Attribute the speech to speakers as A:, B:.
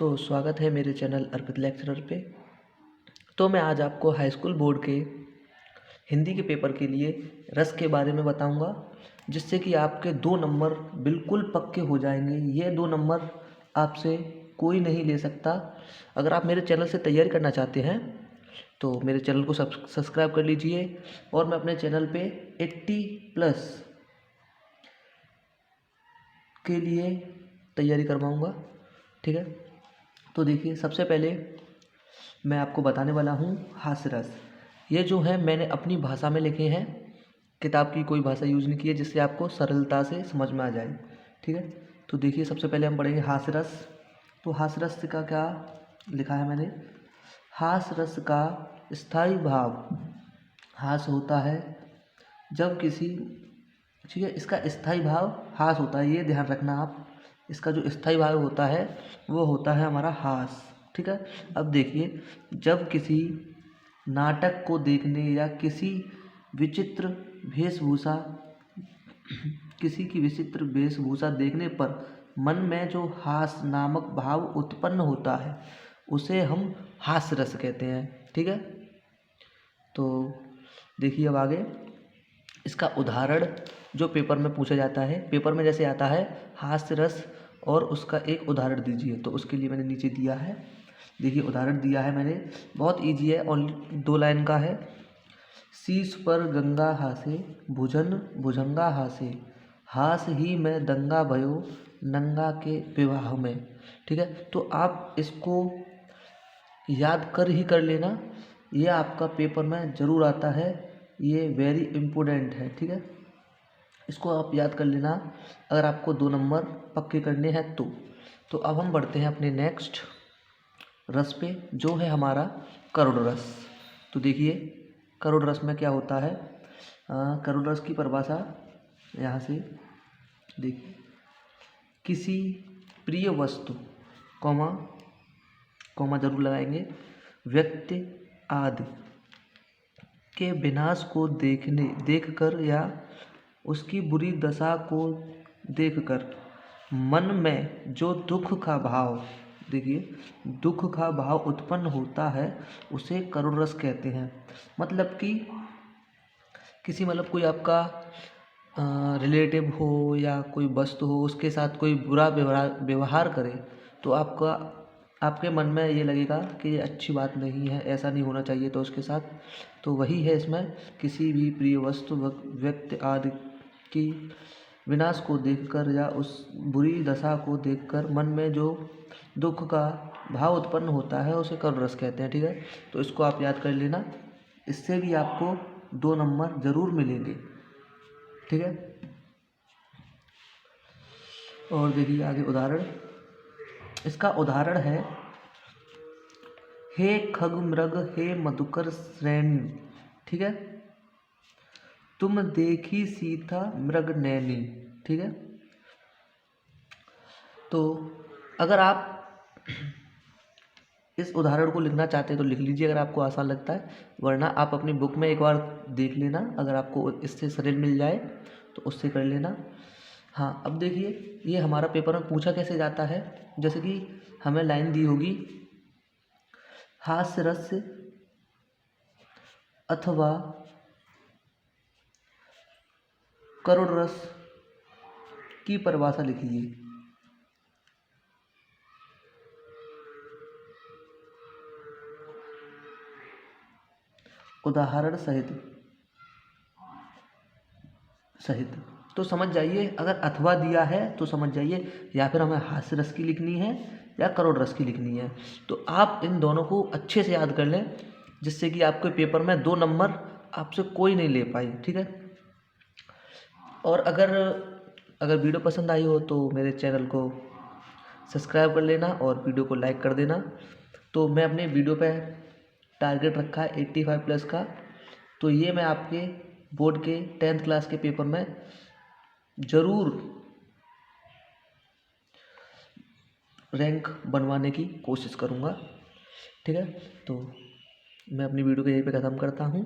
A: तो स्वागत है मेरे चैनल अर्पित लेक्चरर पे। तो मैं आज आपको हाई स्कूल बोर्ड के हिंदी के पेपर के लिए रस के बारे में बताऊंगा, जिससे कि आपके 2 नंबर बिल्कुल पक्के हो जाएंगे। ये 2 नंबर आपसे कोई नहीं ले सकता। अगर आप मेरे चैनल से तैयारी करना चाहते हैं तो मेरे चैनल को सब्सक्राइब कर लीजिए। और मैं अपने चैनल पे 80+ के लिए तैयारी करवाऊँगा, ठीक है। तो देखिए, सबसे पहले मैं आपको बताने वाला हूँ हास्यरस। ये जो है मैंने अपनी भाषा में लिखे हैं, किताब की कोई भाषा यूज़ नहीं की है, जिससे आपको सरलता से समझ में आ जाए, ठीक है। तो देखिए, सबसे पहले हम पढ़ेंगे हास्यरस। तो हास्यरस का क्या लिखा है मैंने? हास्यरस का स्थायी भाव हास होता है जब किसी, ठीक है, इसका स्थायी भाव हास होता है, ये ध्यान रखना आप। इसका जो स्थायी भाव होता है वो होता है हमारा हास, ठीक है। अब देखिए, जब किसी नाटक को देखने या किसी विचित्र वेशभूषा किसी की विचित्र वेशभूषा देखने पर मन में जो हास नामक भाव उत्पन्न होता है उसे हम हास्यरस कहते हैं, ठीक है। तो देखिए, अब आगे इसका उदाहरण जो पेपर में पूछा जाता है, पेपर में जैसे आता है हास्य रस और उसका एक उदाहरण दीजिए, तो उसके लिए मैंने नीचे दिया है। देखिए, उदाहरण दिया है मैंने, बहुत इजी है और 2 लाइन का है। शीश पर गंगा हासे भुजन भुजंगा हासे, हास ही में दंगा भयो नंगा के विवाह में, ठीक है। तो आप इसको याद कर लेना, ये आपका पेपर में ज़रूर आता है, ये वेरी इम्पोर्टेंट है, ठीक है। इसको आप याद कर लेना अगर आपको 2 नंबर पक्के करने हैं तो अब हम बढ़ते हैं अपने नेक्स्ट रस पे, जो है हमारा करोड़ रस। तो देखिए, करोड़ रस में क्या होता है? करोड़ रस की परिभाषा यहाँ से देखिए, किसी प्रिय वस्तु कॉमा कॉमा जरूर लगाएंगे, व्यक्ति आदि के विनाश को देखकर या उसकी बुरी दशा को देखकर मन में जो दुख का भाव, देखिए, दुख का भाव उत्पन्न होता है उसे करुण रस कहते हैं। मतलब कि किसी, मतलब कोई आपका रिलेटिव हो या कोई वस्तु हो, उसके साथ कोई बुरा व्यवहार करे तो आपके मन में ये लगेगा कि ये अच्छी बात नहीं है, ऐसा नहीं होना चाहिए तो उसके साथ। तो वही है इसमें, किसी भी प्रिय वस्तु व्यक्ति आदि की विनाश को देखकर या उस बुरी दशा को देखकर मन में जो दुख का भाव उत्पन्न होता है उसे करुण रस कहते हैं, ठीक है। तो इसको आप याद कर लेना, इससे भी आपको 2 नंबर ज़रूर मिलेंगे, ठीक है। और देखिए आगे उदाहरण, इसका उदाहरण है, हे खग मृग हे मधुकर श्रेणी, ठीक है, तुम देखी सीता मृग नैनी, ठीक है। तो अगर आप इस उदाहरण को लिखना चाहते हैं तो लिख लीजिए अगर आपको आसान लगता है, वरना आप अपनी बुक में एक बार देख लेना, अगर आपको इससे सरल मिल जाए तो उससे कर लेना। हाँ, अब देखिए, ये हमारा पेपर में पूछा कैसे जाता है। जैसे कि हमें लाइन दी होगी, हास्य रस अथवा करुण रस की परिभाषा लिखिए। उदाहरण सहित तो समझ जाइए, अगर अथवा दिया है तो समझ जाइए या फिर हमें हास्य रस की लिखनी है या करोड़ रस की लिखनी है। तो आप इन दोनों को अच्छे से याद कर लें, जिससे कि आपके पेपर में 2 नंबर आपसे कोई नहीं ले पाए, ठीक है। और अगर वीडियो पसंद आई हो तो मेरे चैनल को सब्सक्राइब कर लेना और वीडियो को लाइक कर देना। तो मैं अपने वीडियो पे टारगेट रखा है 85+ का, तो ये मैं आपके बोर्ड के 10th क्लास के पेपर में ज़रूर रैंक बनवाने की कोशिश करूँगा, ठीक है। तो मैं अपनी वीडियो को यहीं पे ख़त्म करता हूँ।